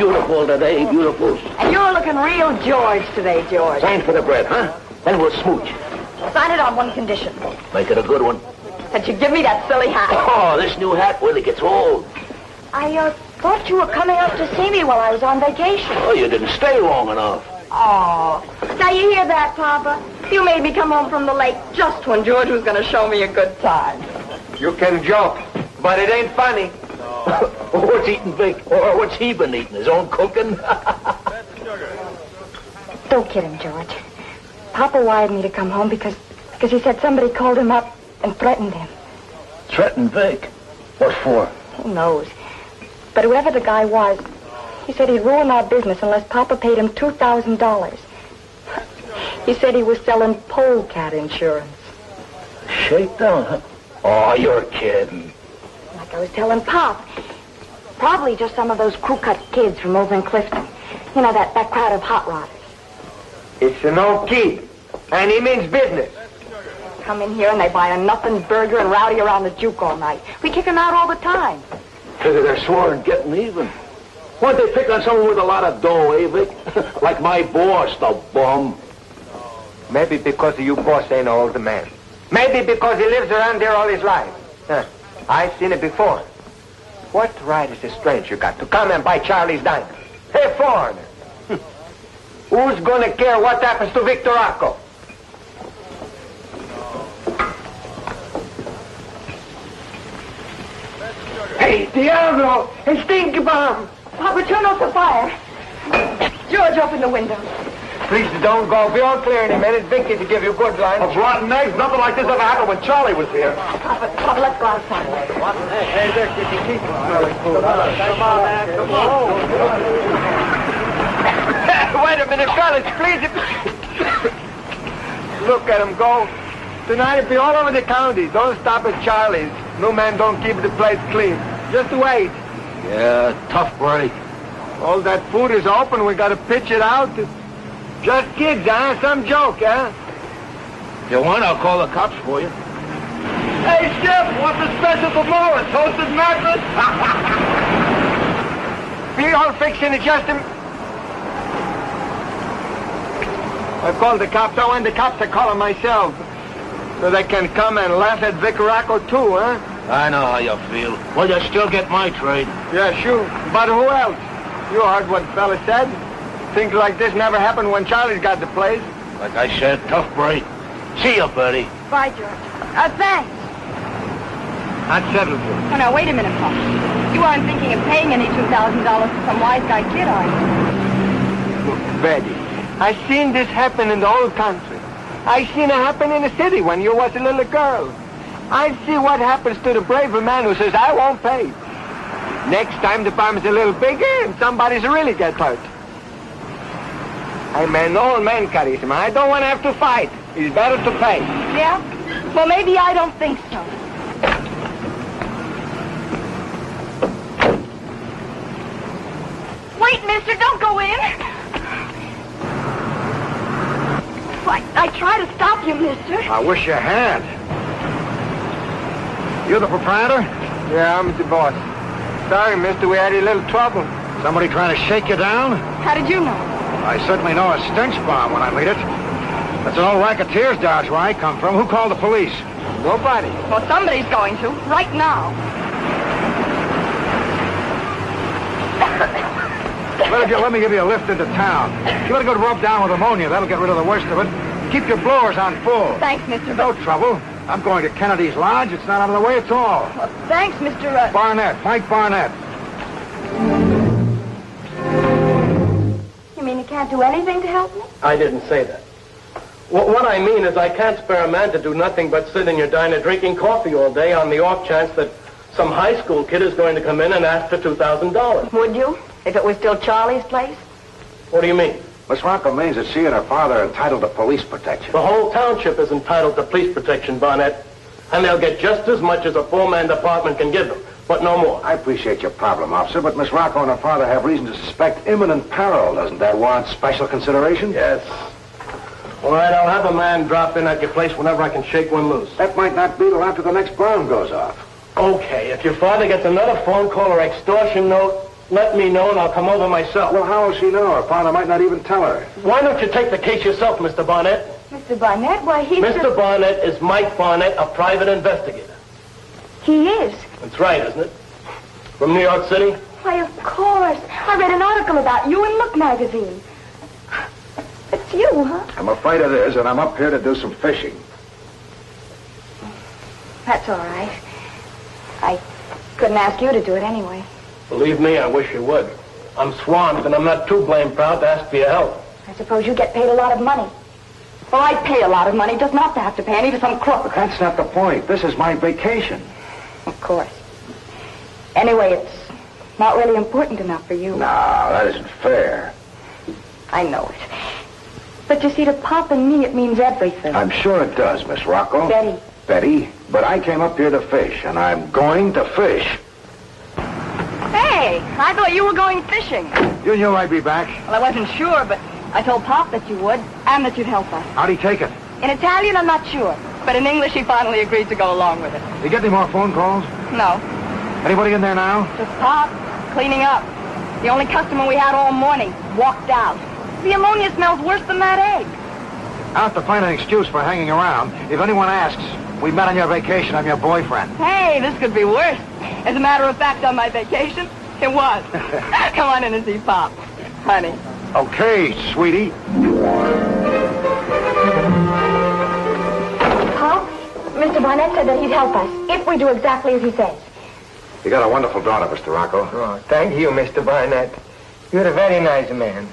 beautiful today, beautiful. And you're looking real George today, George. Sign for the bread, huh? Then we'll smooch. Sign it on one condition. Make it a good one. That you give me that silly hat. Oh, this new hat really gets old. I thought you were coming up to see me while I was on vacation. Oh, you didn't stay long enough. Oh, now you hear that, Papa? You made me come home from the lake just when George was going to show me a good time. You can joke, but it ain't funny. What's eating Vic? Or what's he been eating? His own cooking? Don't kid him, George. Papa wired me to come home because he said somebody called him up and threatened him. Threatened Vic? What for? Who knows? But whoever the guy was, he said he'd ruin our business unless Papa paid him $2,000. He said he was selling Polecat insurance. Shakedown, huh? Oh, you're kidding. Like I was telling Pop. Probably just some of those crew-cut kids from over in Clifton. You know, that crowd of hot rodders. It's an old kid, and he means business. Come in here and they buy a nothing burger and rowdy around the juke all night. We kick them out all the time. Figure they're sore and getting even. Why'd they pick on someone with a lot of dough, eh, Vic? Like my boss, the bum. Maybe because you boss ain't an old man. Maybe because he lives around there all his life. I've seen it before. What right is a stranger got to come and buy Charlie's diner? Hey, foreigner. Who's gonna care what happens to Victor Rocco? Hey, Diablo! Hey, Stinky Bomb! Papa, turn off the fire. George, open the window. Please don't go. Be all clear in a minute. Vicky to give you good line. Of rotten eggs? Nothing like this ever happened when Charlie was here. Papa, let's go outside. Rotten eggs? Hey, there, Kitty. Keep smelling food. Come on, man. Come on. Wait a minute, fellas, please. Look at him go. Tonight it'll be all over the county. Don't stop at Charlie's. No man don't keep the place clean. Just wait. Yeah, tough break. All that food is open. We gotta pitch it out. Just kids, huh? Some joke, huh? If you want, I'll call the cops for you. Hey, Chef, what's the special tomorrow? Toasted mattress? Be all fixing it just I called the cops. I want the cops to call them myself. So they can come and laugh at Vic Rocco too, huh? I know how you feel. Well, you still get my trade. Yeah, sure. But who else? You heard what the fella said. Things like this never happened when Charlie's got the place. Like I said, tough break. See you, Bertie. Bye, George. Thanks. I'd settle for it. Oh, now, wait a minute, Pop. You aren't thinking of paying any $2,000 to some wise guy kid, are you? Look, Betty, I seen this happen in the old country. I seen it happen in the city when you was a little girl. I see what happens to the braver man who says, I won't pay. Next time the bomb is a little bigger and somebody's really get hurt. I'm an old man, Charisma. I don't want to have to fight. It's better to pay. Yeah? Well, maybe I don't think so. Wait, mister, don't go in. I try to stop you, mister. I wish you had. You the proprietor? Yeah, I'm the boss. Sorry, mister, we had a little trouble. Somebody trying to shake you down? How did you know? I certainly know a stench bomb when I meet it. That's an old racketeer's dodge where I come from. Who called the police? Nobody. Well, somebody's going to, right now. Let me give you a lift into town. Give it a good rub down with ammonia. That'll get rid of the worst of it. Keep your blowers on full. Thanks, mister. No trouble. I'm going to Kennedy's Lodge. It's not out of the way at all. Well, thanks, Mr. Barnett. Mike Barnett. You mean you can't do anything to help me? I didn't say that. What I mean is I can't spare a man to do nothing but sit in your diner drinking coffee all day on the off chance that some high school kid is going to come in and ask for $2,000. Would you? If it was still Charlie's place? What do you mean? Miss Rocco means that she and her father are entitled to police protection. The whole township is entitled to police protection, Barnett. And they'll get just as much as a four-man department can give them, but no more. I appreciate your problem, officer, but Miss Rocco and her father have reason to suspect imminent peril. Doesn't that warrant special consideration? Yes. All right, I'll have a man drop in at your place whenever I can shake one loose. That might not be till after the next bomb goes off. Okay, if your father gets another phone call or extortion note, let me know and I'll come over myself. Well, how will she know? Her partner might not even tell her. Why don't you take the case yourself, Mr. Barnett? Mr. Barnett, why, he's... Mr. Barnett is Mike Barnett, a private investigator. He is? That's right, isn't it? From New York City? Why, of course. I read an article about you in Look magazine. It's you, huh? I'm afraid it is, and I'm up here to do some fishing. That's all right. I couldn't ask you to do it anyway. Believe me, I wish you would. I'm swamped, and I'm not too blame proud to ask for your help. I suppose you get paid a lot of money. Well, I pay a lot of money just not to have to pay any to some crook. But that's not the point. This is my vacation. Of course. Anyway, it's not really important enough for you. No, that isn't fair. I know it. But you see, to Pop and me, it means everything. I'm sure it does, Miss Rocco. Betty, but I came up here to fish, and I'm going to fish. Hey, I thought you were going fishing. You knew I'd be back. Well, I wasn't sure, but I told Pop that you would, and that you'd help us. How'd he take it? In Italian, I'm not sure. But in English, he finally agreed to go along with it. Did you get any more phone calls? No. Anybody in there now? Just Pop, cleaning up. The only customer we had all morning walked out. The ammonia smells worse than that egg. I'll have to find an excuse for hanging around. If anyone asks, we met on your vacation, I'm your boyfriend. Hey, this could be worse. As a matter of fact, on my vacation, it was. Come on in and see Pop. Honey. Okay, sweetie. Pop, Mr. Barnett said that he'd help us, if we do exactly as he says. You got a wonderful daughter, Mr. Rocco. Oh, thank you, Mr. Barnett. You're a very nice man.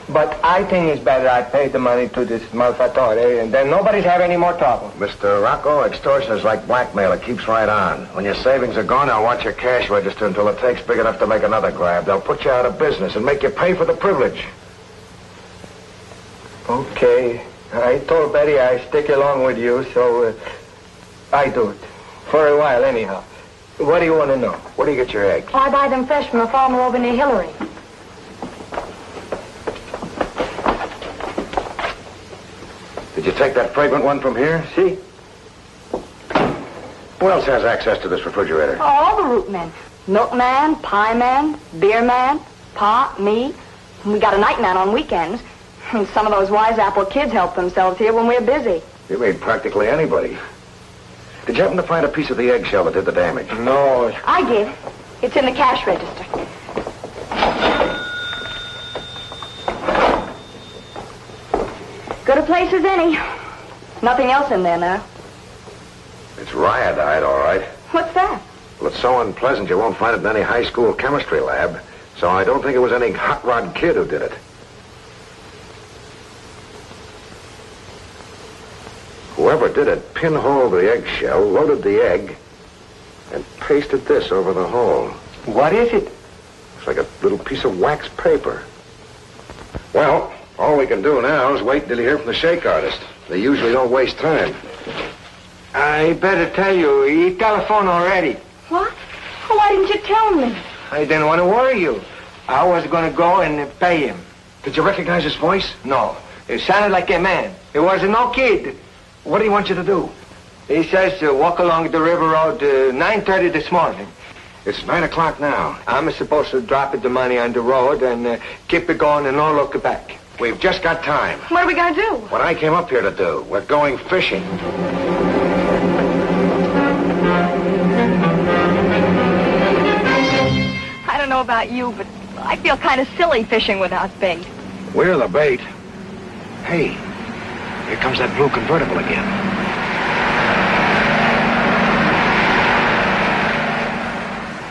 But I think it's better I pay the money to this malfatore, and then nobody's have any more trouble. Mr. Rocco, extortion is like blackmail. It keeps right on. When your savings are gone, they'll watch your cash register until it takes big enough to make another grab. They'll put you out of business and make you pay for the privilege. Okay. I told Betty I'd stick along with you, so I do it. For a while, anyhow. What do you want to know? Where do you get your eggs? I buy them fresh from a farmer over near Hillary. Did you take that fragrant one from here? See? Who else has access to this refrigerator? All the root men. Milkman, pie man, beer man, Pa, me. We got a night man on weekends. And some of those wise apple kids help themselves here when we're busy. You made practically anybody. Did you happen to find a piece of the eggshell that did the damage? No. I did. It's in the cash register. Good a place as any. Nothing else in there now. It's rhyodide, all right. What's that? Well, it's so unpleasant you won't find it in any high school chemistry lab. So I don't think it was any hot rod kid who did it. Whoever did it pinholed the eggshell, loaded the egg, and pasted this over the hole. What is it? It's like a little piece of wax paper. Well, all we can do now is wait until you hear from the shake artist. They usually don't waste time. I better tell you, he telephoned already. What? Oh, why didn't you tell me? I didn't want to worry you. I was going to go and pay him. Did you recognize his voice? No, it sounded like a man. It was no kid. What do you want you to do? He says walk along the river road 9:30 this morning. It's 9 o'clock now. I'm supposed to drop the money on the road and keep it going and not look back. We've just got time. What are we going to do? What I came up here to do. We're going fishing. I don't know about you, but I feel kind of silly fishing without bait. We're the bait. Hey, here comes that blue convertible again.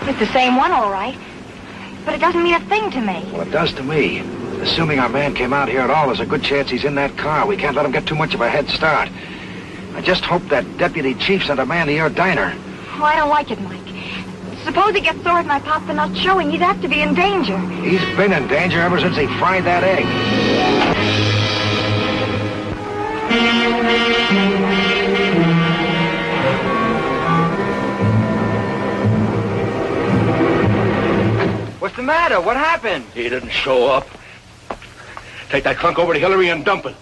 It's the same one, all right. But it doesn't mean a thing to me. Well, it does to me. Assuming our man came out here at all, there's a good chance he's in that car. We can't let him get too much of a head start. I just hope that deputy chief sent a man to your diner. Oh, I don't like it, Mike. Suppose he gets sore at my pop for not showing. He'd have to be in danger. He's been in danger ever since he fried that egg. What's the matter? What happened? He didn't show up. Take that trunk over to Hillary and dump it.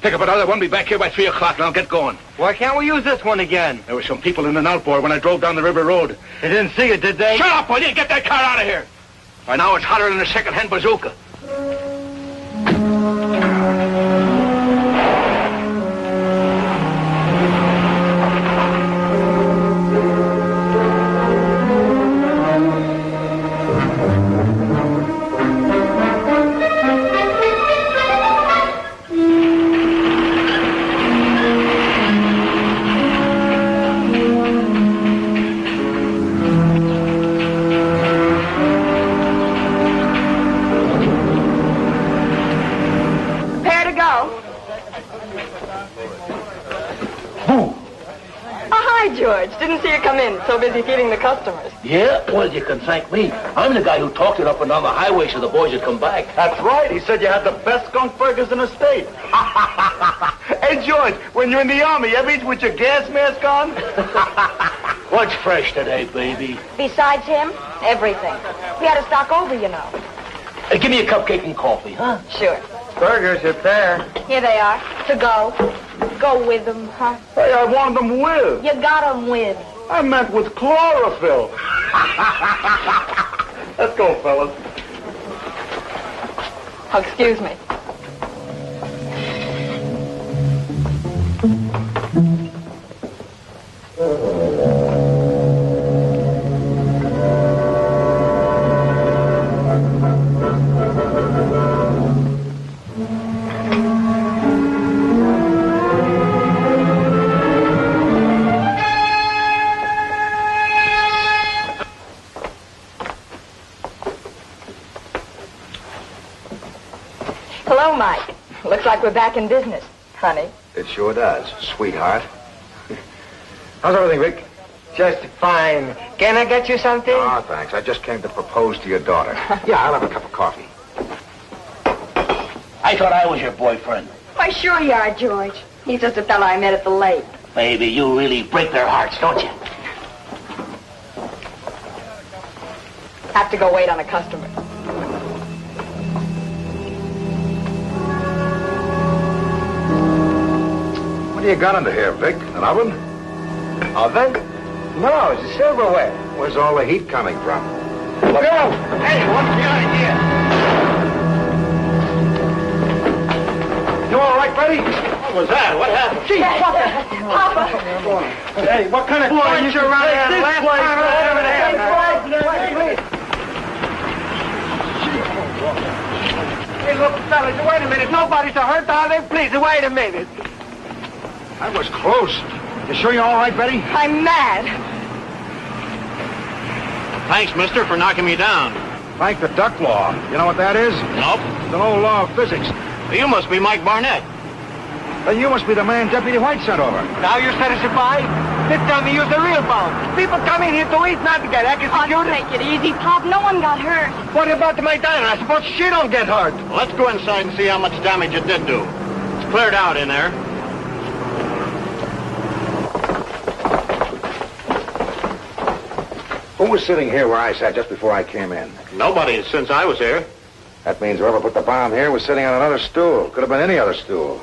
Pick up another one, be back here by 3 o'clock, and I'll get going. Why can't we use this one again? There were some people in an outboard when I drove down the river road. They didn't see it, did they? Shut up, will you? Get that car out of here. By now it's hotter than a second-hand bazooka. Didn't see you come in. So busy feeding the customers. Yeah? Well, you can thank me. I'm the guy who talked it up and down the highway so the boys would come back. That's right. He said you had the best skunk burgers in the state. Hey, George, when you're in the Army, you ever eat with your gas mask on? What's fresh today, baby? Besides him, everything. We had to stock over, you know. Hey, give me a cupcake and coffee, huh? Sure. Burgers are there. Here they are. To go. Go with them, huh? Hey, I wanted them with. You got them with. I meant with chlorophyll. Let's go, fellas. Oh, excuse me. Hello, Mike. Looks like we're back in business, honey. It sure does, sweetheart. How's everything, Rick? Just fine. Can I get you something? Oh, thanks. I just came to propose to your daughter. Yeah, I'll have a cup of coffee. I thought I was your boyfriend. Why, sure you are, George. He's just a fellow I met at the lake. Baby, you really break their hearts, don't you? Have to go wait on a customer. What do you got under here, Vic? An oven? Oven? No, it's silverware. Where's all the heat coming from? Look out! Hey, what's the idea? You all right, Betty? What was that? What happened? Gee, Papa! Hey, what kind of fun you around here last time? Hey, look, fellas, wait a minute. Nobody's hurt, are they? Please, wait a minute. That was close. You sure you're all right, Betty? I'm mad. Thanks, mister, for knocking me down. Thank the duck law. You know what that is? Nope. It's an old law of physics. You must be Mike Barnett. Then you must be the man Deputy White sent over. Now you're satisfied? This time we use the real bomb. People come in here to eat, not to get executed. Take it easy, Pop. No one got hurt. What about my daughter? I suppose she don't get hurt. Well, let's go inside and see how much damage it did do. It's cleared out in there. Who was sitting here where I sat just before I came in? Nobody since I was here. That means whoever put the bomb here was sitting on another stool. Could have been any other stool.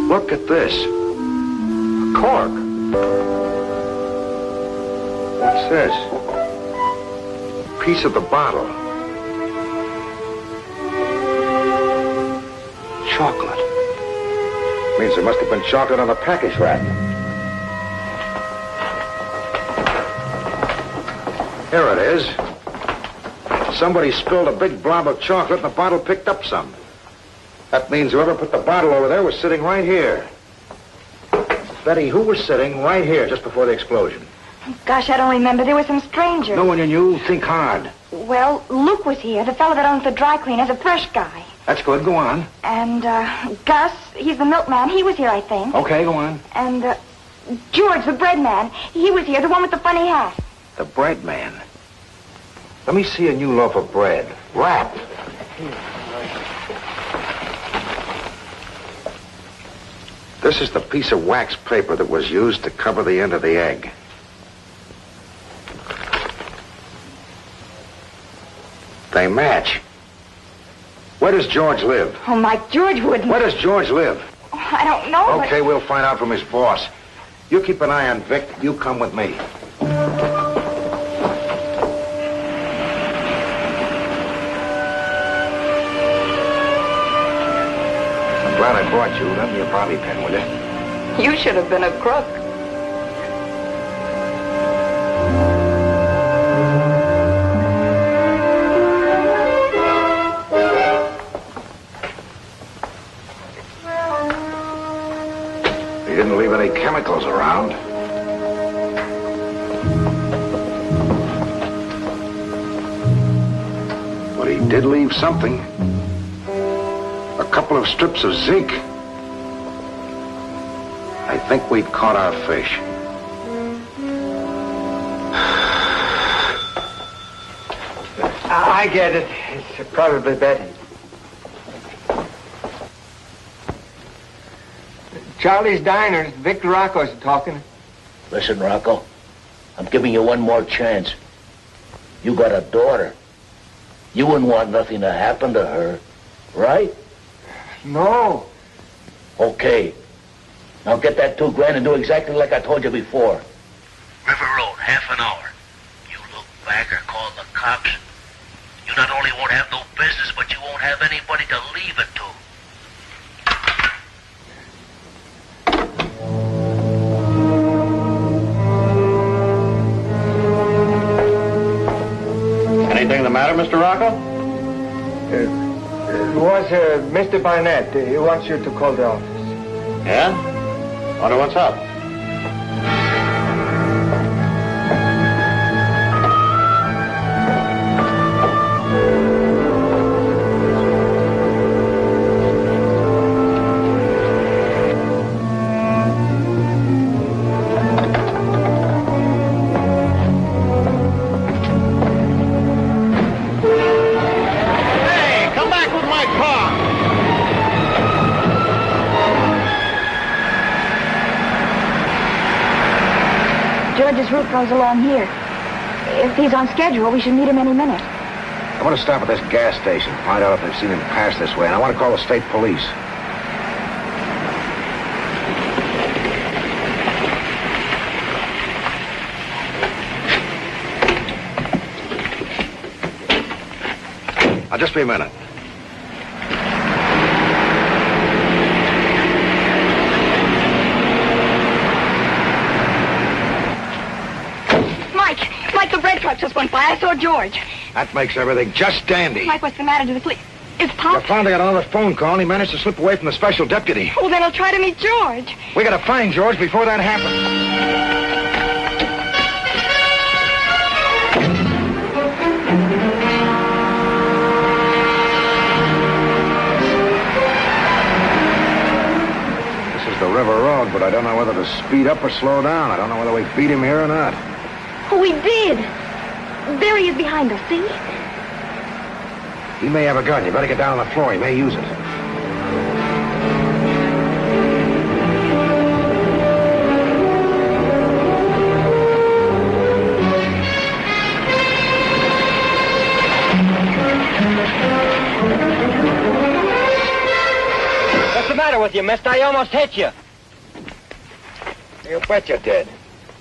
Look at this. A cork. What's this? Piece of the bottle. Chocolate. Means there must have been chocolate on the package wrap. Here it is. Somebody spilled a big blob of chocolate and the bottle picked up some. That means whoever put the bottle over there was sitting right here. Betty, who was sitting right here just before the explosion? Gosh, I don't remember. There were some strangers. No one you knew? Think hard. Well, Luke was here, the fellow that owns the dry cleaners, a fresh guy. That's good. Go on. And, Gus, he's the milkman. He was here, I think. Okay, go on. And, George, the bread man. He was here, the one with the funny hat. The bread man. Let me see a new loaf of bread. Wrapped. This is the piece of wax paper that was used to cover the end of the egg. They match. Where does George live? Oh, Mike, George wouldn't. Where does George live? Oh, I don't know. Okay, we'll find out from his boss. You keep an eye on Vic. You come with me. I brought you. Lend me a bobby pin, will you? You should have been a crook. He didn't leave any chemicals around. But he did leave something. A couple of strips of zinc. I think we'd caught our fish. I get it. It's probably Betty. Charlie's Diner. Victor Rocco's talking. Listen, Rocco, I'm giving you one more chance. You got a daughter. You wouldn't want nothing to happen to her, right? No. Okay. Now get that $2,000 and do exactly like I told you before. River Road, half an hour. You look back or call the cops. You not only won't have no business, but you won't have anybody to leave it to. Anything the matter, Mr. Rocco? It was Mr. Barnett. He wants you to call the office. Yeah? Wonder what's up? George's route goes along here. If he's on schedule, we should meet him any minute. I want to stop at this gas station, find out if they've seen him pass this way, and I want to call the state police. I'll just be a minute. Mike, the bread truck just went by. I saw George. That makes everything just dandy. Mike, what's the matter to the police? Is I Pop? finally got another phone call, and he managed to slip away from the special deputy. Oh, then I'll try to meet George. We gotta find George before that happens. This is the River Road, but I don't know whether to speed up or slow down. I don't know whether we beat him here or not. Oh, we did. There he is behind us, see? He may have a gun. You better get down on the floor. He may use it. What's the matter with you, mister? I almost hit you. You bet you did.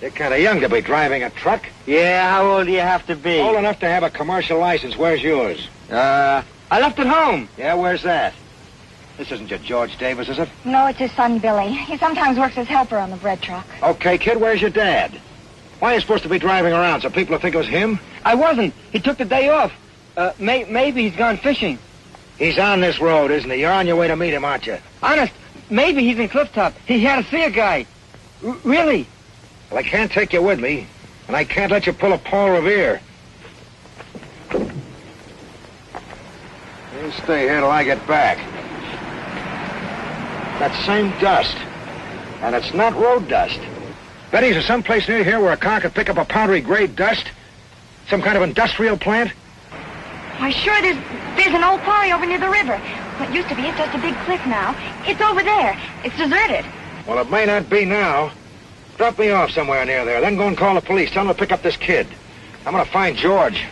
You're kind of young to be driving a truck. Yeah, how old do you have to be? Old enough to have a commercial license. Where's yours? I left it home. Yeah, where's that? This isn't your George Davis, is it? No, it's his son, Billy. He sometimes works as helper on the bread truck. Okay, kid, where's your dad? Why are you supposed to be driving around so people will think it was him? I wasn't. He took the day off. Maybe he's gone fishing. He's on this road, isn't he? You're on your way to meet him, aren't you? Honest, maybe he's in Clifftop. He had to see a guy. Really? Well, I can't take you with me, and I can't let you pull a Paul Revere. You stay here till I get back. That same dust. And it's not road dust. Betty, is there someplace near here where a car could pick up a powdery gray dust? Some kind of industrial plant? Why, sure, there's an old quarry over near the river. What used to be, it's just a big cliff now. It's over there. It's deserted. Well, it may not be now. Drop me off somewhere near there, then go and call the police. Tell them to pick up this kid. I'm going to find George.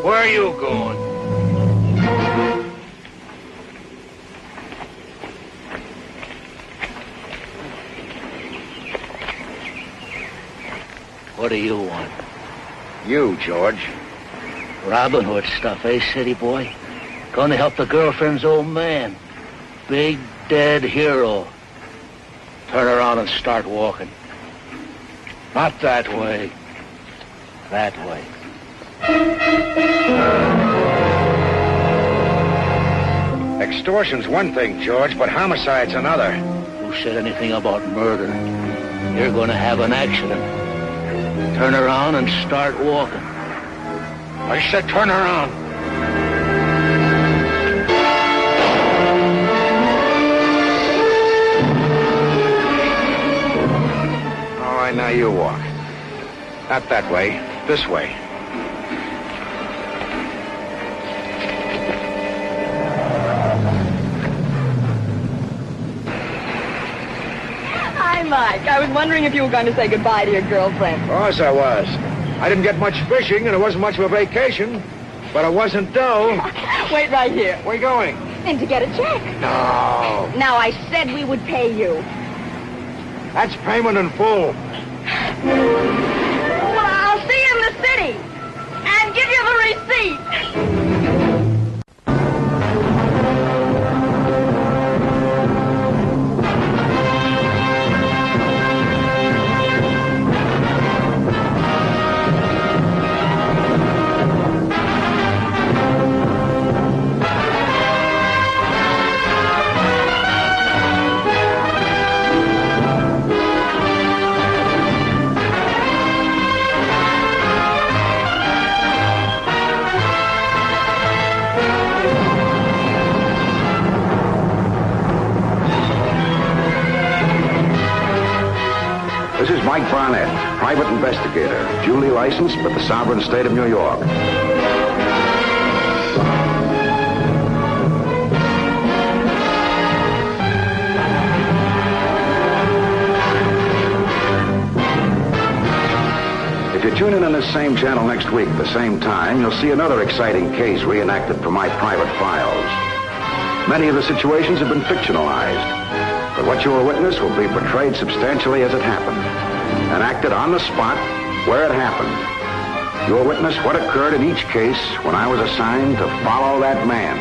Where are you going? What do you want? You, George. Robin Hood stuff, eh, city boy? Gonna help the girlfriend's old man. Big dead hero. Turn around and start walking. Not that way. That way. Extortion's one thing, George, but homicide's another. Who said anything about murder? You're gonna have an accident. Turn around and start walking. I said turn around. All right, now you walk. Not that way. This way. Hi, Mike. I was wondering if you were going to say goodbye to your girlfriend. Of course I was. I didn't get much fishing, and it wasn't much of a vacation. But it wasn't dough. Wait right here. Where you going? And to get a check. No. Now, I said we would pay you. That's payment in full. Well, I'll see you in the city. And give you the receipt. This is Mike Barnett, private investigator, duly licensed with the sovereign state of New York. If you tune in on this same channel next week at the same time, you'll see another exciting case reenacted from my private files. Many of the situations have been fictionalized. But what you will witness will be portrayed substantially as it happened, and acted on the spot where it happened. You will witness what occurred in each case when I was assigned to follow that man.